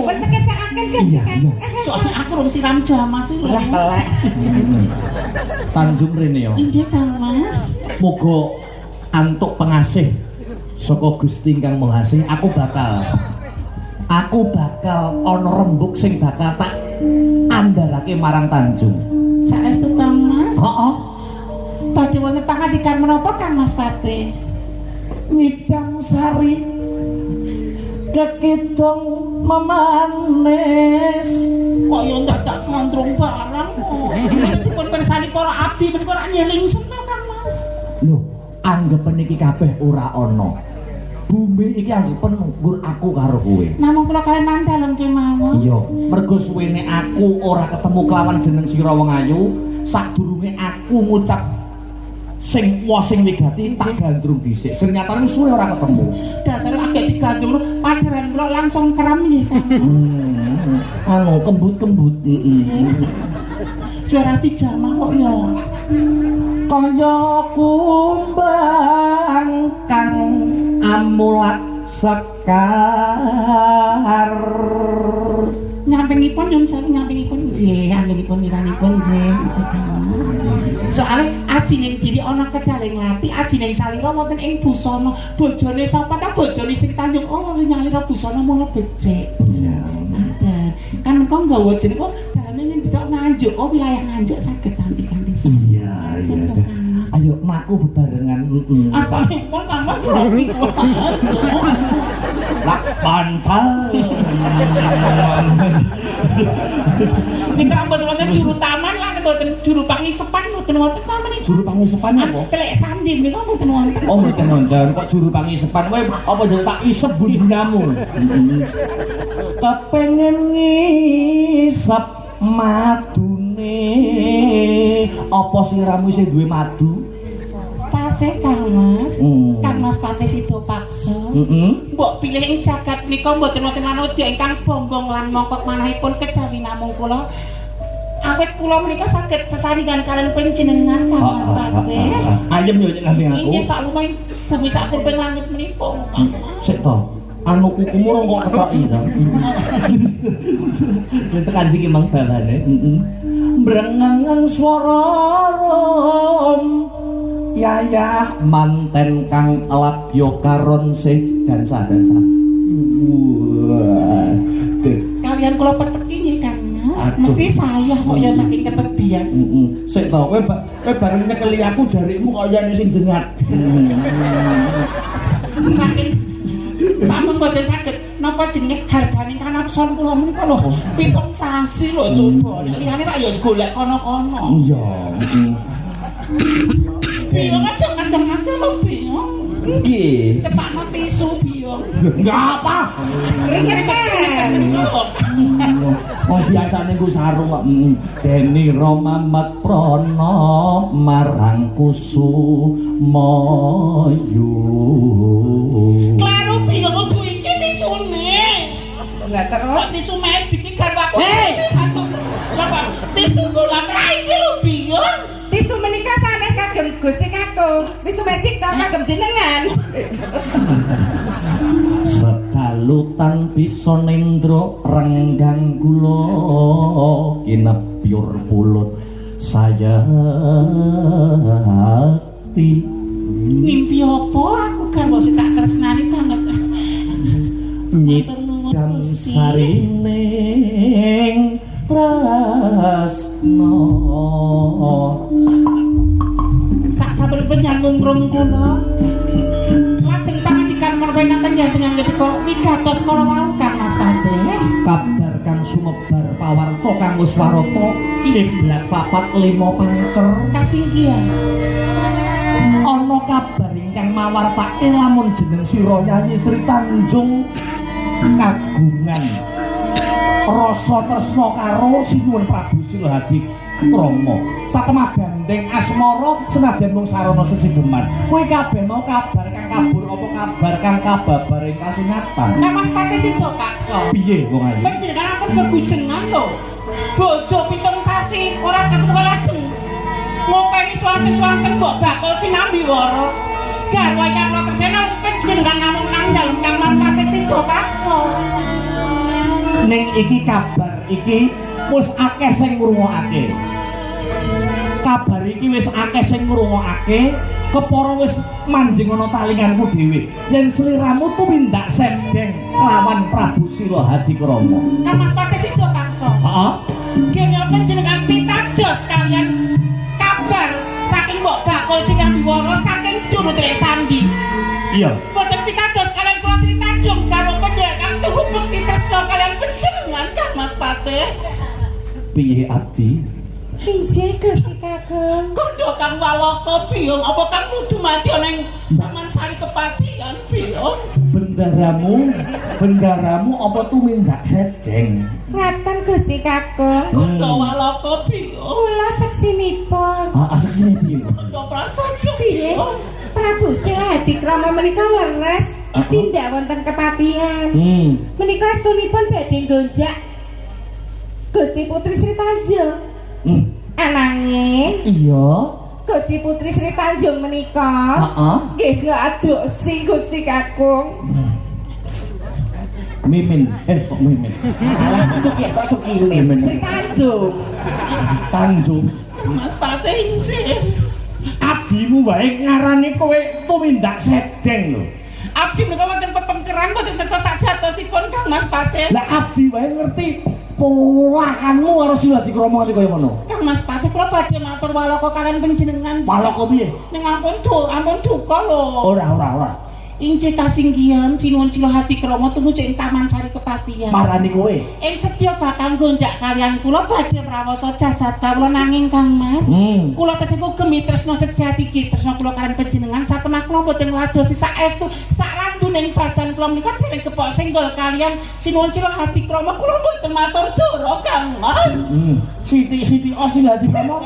dipun sekecakaken kan. Iya. Soalnya aku rung siram jamas iki lho. Telek. Tanjung rene yo. Inggih Kang Mas. Muga antuk pengasih saka Gusti ingkang Mahasih, aku bakal ana rembug sing bakal tak andharake marang Tanjung. Saestu Kang Mas. Heeh. Badhe wonten pangandikan menapa Kang Mas Pate? Nyidang sari kekidong memanis Kok yo dadak gandrung barang kok. Dipun pirsani para abdi menika ora nyeling sena Kang Mas. lho anggepen iki kabeh ora ana. Bumi iki anggepen nggur aku karo kowe. Namung kula kalian mandhalem kemawon. Iya, mergo suwene aku ora ketemu kelawan jeneng sira wong ayu, sadurunge aku ngucap sing sing wigati tak gandrung dhisik. Ternyata suwe ora ketemu. Dasare akeh digandrung padheran kula langsung krem nggih Kang. Anu kembut-kembut. Suara dijamah kok yo. Kaya kumbang kang amulat sekar. Nyampingipun nyun sewu nyampingipun nggih, anggenipun miranipun nggih. Soale aji ning diri ana kedaling lati, aji ning salira wonten ing busana. Bojone sapa ta bojone sing Tanjung oh nyalira busana mula becik. Iya. Ada. Kan engko nggawa jeneng kok dalane ning ditok Nganjuk, oh wilayah Nganjuk saged tampi-tampi. Iya, iya. Ayo mlaku bebarengan. Astanipun Kang Mas grogi kok. Lah pancal. Ning mboten wonten juru taman lan mboten juru pangisepan mboten wonten taman iki. Juru pangisepan apa? Telek sandi menika mboten wonten. Oh, mboten wonten. Kok juru pangisepan kowe apa jeneng tak isep bundamu? Kepengin ngisep madune. Apa siramu isih duwe madu? Tasih Kang Mas. Kang Mas Pate Sida Paksa. Mbok pilih ing jagat menika mboten wonten manodya ingkang bombong lan mongkok manahipun kejawi namung kula. Awit kula menika saged sesaringan kalian panjenengan Kang Mas Pate. Ayem yo nganti aku. Inggih sak lumahe bumi sak kurping langit menika. Sik to. Anu kukumu kok ketoki to. Wis tekan iki mang balane. Mbrengangang swara rom. Yayah manten kang labya karon sih dansa. Kalian kula peteki nggih Kang Mas. Mesti saya kok ya saking ketebian. Sik to kowe bareng nyekeli aku jarimu kok yen sing jengat. Saking sampun boten saged napa jenenge hargane kanapson kula menika lho 7 sasi lho coba. Liyane rak ya golek kono-kono. Iya. Biong aja ngandang-ngandang lho biong. Nggih. Cepakno tisu biong. Enggak apa. Keringetan. Wong biasane nggo sarung kok. Deni Romamat Prana marang Kusumayu. Klaro biong kok iki tisune. Lah terus Tisu magic iki garwa aku. Lah tisu golak ra iki lho biong. tisu menika sanes kagem Gusti Kakung. Tisu magic ta kagem jenengan. Sekalutan bisa nindra renggang kula kinepyur pulut saya hati. Mimpi apa aku garwa sing tak tresnani banget. Nyidam sarining tresno. Sak saben penyambung rung kula. Lajeng pangandikan menapa ingkang janjengan ketika wigatos kala wau Kang Mas Pate. Kabar kang sumebar pawarta kang Wiswarata kiblat 4-5 pancer Kasinggihan. ana kabar ingkang mawartake lamun jeneng sira Yayi Sri Tanjung kagungan rasa tresna karo Sinuwun Prabu Silahadi Trama satemah gandeng asmara senadyan mung sarana sesideman kuwi kabeh mau kabar kang kabur apa kabar kang kababar ing kasunyatan. Kang Mas Pate Sida Paksa. Piye wong ayu? Panjenengan ampun kegujengan lho. Bojo 7 sasi ora ketemu lajeng. Ngopeni suwanten-suwanten mbok bakul sinambi wara. Garwa ingkang kula tresna panjenengan namung nang dalem Kang Mas Pate Sida Paksa. ning iki kabar iki wis akeh sing ngrungokake. Kabar iki wis akeh sing ngrungokake, kepara wis manjing ana talinganku dhewe. Yen sliramu tumindak sendeng kelawan Prabu Sila Hadikrama. Kang Mas Pati Sida Paksa. Heeh. Dene panjenengan pitados kalian kabar saking Mbok Bakul Sinambiwara saking Juru Trek Sandi. Iya. Mboten pitados kalian kula Sritanjung karo panjenengan tuhu bekti tresna kalian panjenengan Kang Mas Pati. Piye Abdi? Injih Gusti Kakung. Kondo Kang Walaka Biung apa Kang kudu mati ana ing Taman Sari Kepatihan Biung? Bendaramu apa tumindak sedeng? Ngaten Gusti Kakung. Kondo Walaka Biung. Kula seksinipun. Asik sini piye? Kondo Prasaja Piye? Biung. Prabu Sila Hadikrama menika leres tindak wonten kepatihan. Menika astunipun badhe gonjak Gusti Putri Sri Tanjung. Ananging Iya. Gusti Putri Sri Tanjung menika Heeh. nggih adopsi Gusti Kakung. Mimin. Kok Mimin? Alah kok suki Mimin. Sri Tanjung. Tanjung. Mas Pati injih. Abdimu wae ngarani kowe tumindak sedeng lho. Abdi menika wonten pepengkeran mboten teka sajatosipun Kang Mas Pati. Lah abdi wae ngerti polahanmu karo Sila Hadikrama ngerti kaya ngono. Kang Mas Pati kula badhe matur walaka kalian panjenengan. Walaka piye? Ning ampun duka lho. Ora. Injih kasinggihan sinuwun Sila Hadikrama tumuju ing Taman Sari Kepatihan. Marani kowe. Ing sedya bakal gonjak kalian kula badhe prawasa jasad kawula nanging Kang Mas. Kula tersebut gemi tresna sejati ki tresna kula kalian panjenengan satemah kula boten ngladosi saestu saranduning badan kula menika dereng kepok senggol kalian sinuwun Sila Hadikrama kula boten matur dora Kang Mas. Siti Sila Hadikrama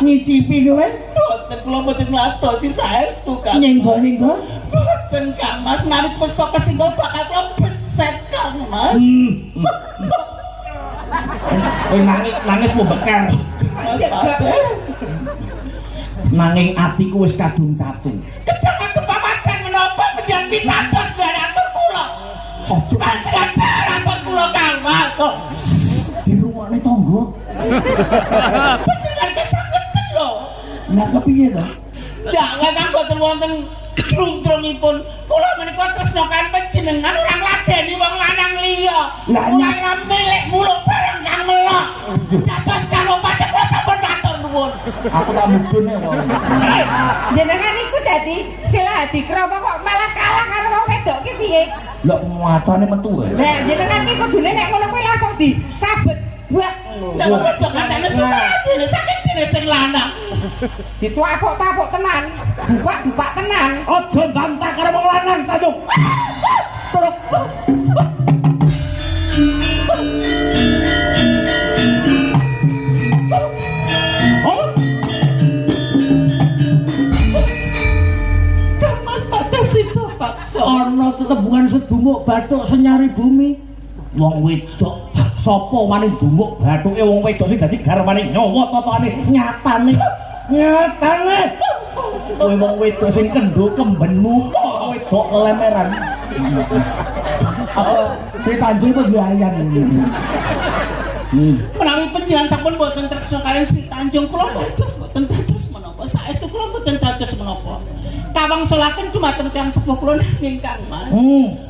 nyicipi kowe Boten kula boten ngladosi saestu Kang. nyenggol-nyenggol. Boten Kang Mas menawi pesok kesenggol bakal kula beset Kang Mas. Nangis mau bekar. Nanging atiku wis kadung catu. Kejangan kepamakan menapa penjan pitados dari atur kula. Ojo Panjenengan atur kula Kang Mas. di rumahne tangga. Panjenengan kesangeten lho. Lah kepiye to? Ndak Kang boten wonten drung-drungipun. Kula menika tresna kan panjenengan ora ngladeni wong lanang liya. Ora milik muluk bareng Kang melok. Dados karo pancen kula sampun matur nuwun. Aku tak mudune kok. Jenengan iku dadi Sila Hadikrama kok malah kalah karo wong wedok ki piye? Lah macane metu wae. Lah jenengan ki kudune nek ngono kuwi langsung disabet buat Ndak wedok katane supaya saking dene sing lanang. dituapuk-tapuk tenan, bupak tenan. Ojo bantah karo wong lanang, Tanjung. Truk. Kang Mas Pati Sida Paksa. Ana tetembungan sedumuk bathuk senyari bumi. Wong wedok sapa wani dumuk bathuke wong wedok sing dadi garwane nyawa totone nyatane. Kowe wong wedok sing kendho kembenmu, wedok lemeran. Apa Sri Tanjung apa diayan iki? Menawi panjenengan sampun boten tresna kalian Sri Tanjung kula boten dados menapa. Saestu kula boten dados menapa. Kawangsulaken dumateng tiyang sepuh kula nanging Kang Mas.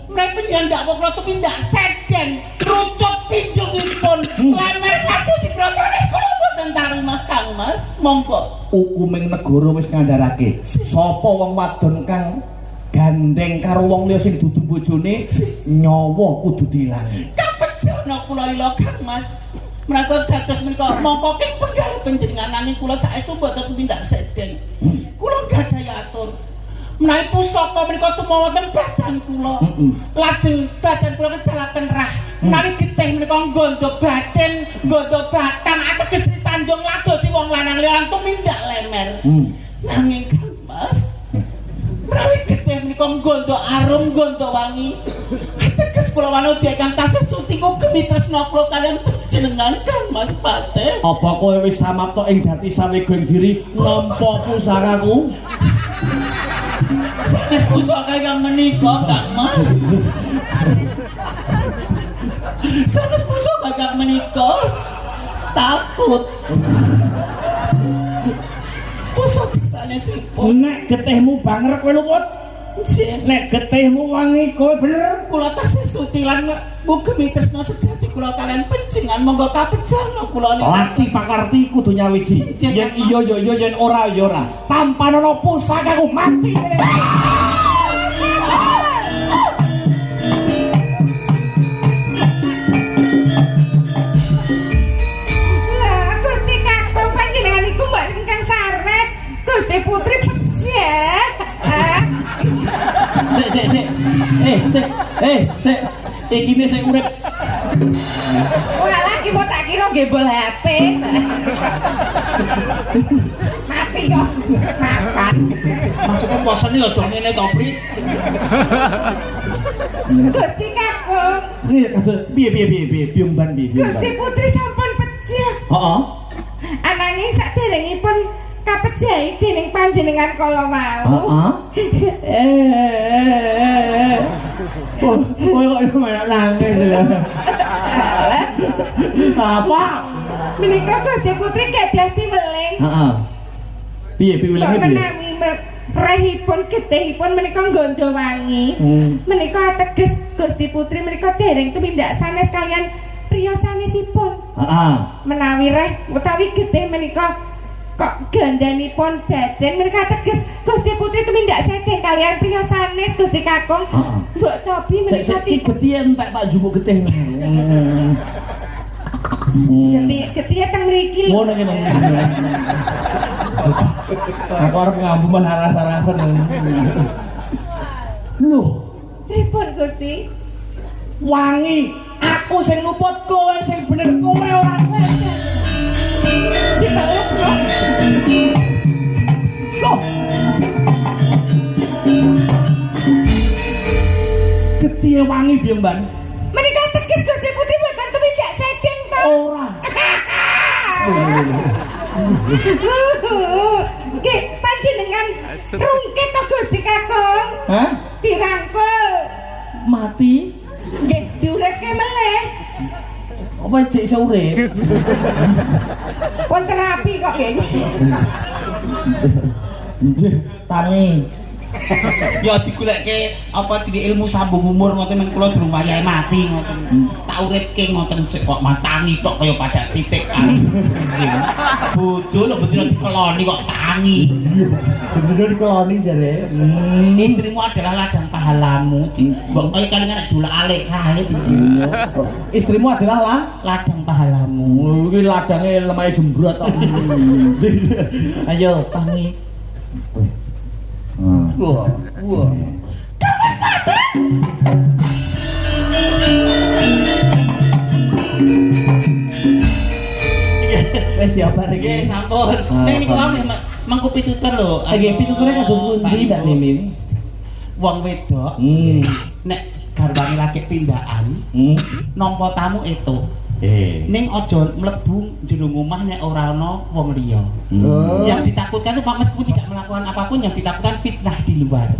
Menawi panjenengan ndak kula tumindak sedeng rucut pinjungipun lemer kados prosones kula boten tarimah Kang Mas. Monggo. Hukuming negara wis ngandharake sapa wong wadon kang gandeng karo wong liya sing dudu bojone nyawa kudu dilangi. Kapejana kula lila Kang Mas. Menawi dados menika mongko king penggal panjenengan nanging kula saestu boten tumindak sedeng. Kula gadhahi atur. Menawi pusaka menika tumawa wonten badan kula. Lajeng badan kula kedalaken rah. Menawi getih menika nggondo bacen, nggondo batang ateges Sri Tanjung ladosi wong lanang liya tumindak lemer. Nanging Kang Mas, menawi getih menika nggondo arum, nggondo wangi. Ateges kula wanodya ingkang tasih suci kok gemi tresna kula kaliyan panjenengan Kang Mas Pati. Apa kowe wis samapta ing dati sawegeng diri nampa pusakaku? Sanes pusaka kang menika Kang Mas. Sanes musuh gagak menika. Takut. Musuh sanesipun. Nek getihmu banger kowe lumut. Nek getihmu wangi kowe bener. Kula tasih suci lan mugi tresna sejati kula kalian panjenengan monggo kapejana kula niki. Lati pakarti kudu nyawiji. Yen iya ya iya yen ora ya ora. Tanpa ana pusakaku mati. Lah Gusti Kakung panjenengan iku mbak ingkang saret. Gusti Putri pejah. Sik. Iki ne sik urip. Walah ki mau tak kira gembol HP. Mati kok. Makan. Maksudnya puasane aja ngene to, Pri. Gusti Kakung. Piye biumban piye. Gusti Putri sampun pejah. Heeh. Ananging saderengipun kapejahi dening panjenengan kala wau. Oh, kok malah nangis lho. Apa? Menika Gusti Putri gadah piweling. Heeh. Piye piwelenge piye? Menawi rahipun getihipun menika nggondo wangi. Menika ateges Gusti Putri menika dereng tumindak sanes kalian priya sanesipun. Heeh. Menawi reh utawi getih menika kok gandanipun bajen menika teges Gusti Putri tumindak sedeng kalian priya sanes Gusti Kakung. Mbok cobi menika Iki getih entek Pak jumuk getih. getih teng mriki. Ngono ngene. Aku arep ngambuman aras-arasen. Lho, Pripun Gusti? wangi. Aku sing luput kowe sing bener kowe ora sedeng. Dipeluk kok. Loh. Getih wangi Biemban. Menika teges Gusti Putri mboten tumindak sedeng to. Ora. Ki panjenengan rungkit to Gusti Kakung. Hah? Dirangkul. Mati? Nggih diuripke meleh. Apa cek iso urip? Pun terapi kok nggih. Nggih, tangi. Ya digoleke apa di ilmu sambung umur ngoten men kula durung wayahe mati ngoten. Tak uripke ngoten sik kok matangi tok kaya pada titik. Bojo lho bener dikeloni kok tangi. Bener dikeloni jare. Istrimu adalah ladang pahalamu. Mbok kaya kali nek dolak alik kae. Istrimu adalah Ladang pahalamu. iki ladange lemahe jembrot kok. Ayo tangi. Wah. Wes ya bar Nggih iki. sampun. Nek niku mangku pitutur lho. Nggih pituture kados pundi Mbak Mimin? Wong wedok nek garwane lagi tindakan nampa tamu itu. Ning aja mlebu jero omah nek ora ana wong liya. Yang ditakutkan itu meskipun tidak melakukan apapun yang ditakutkan fitnah di luar.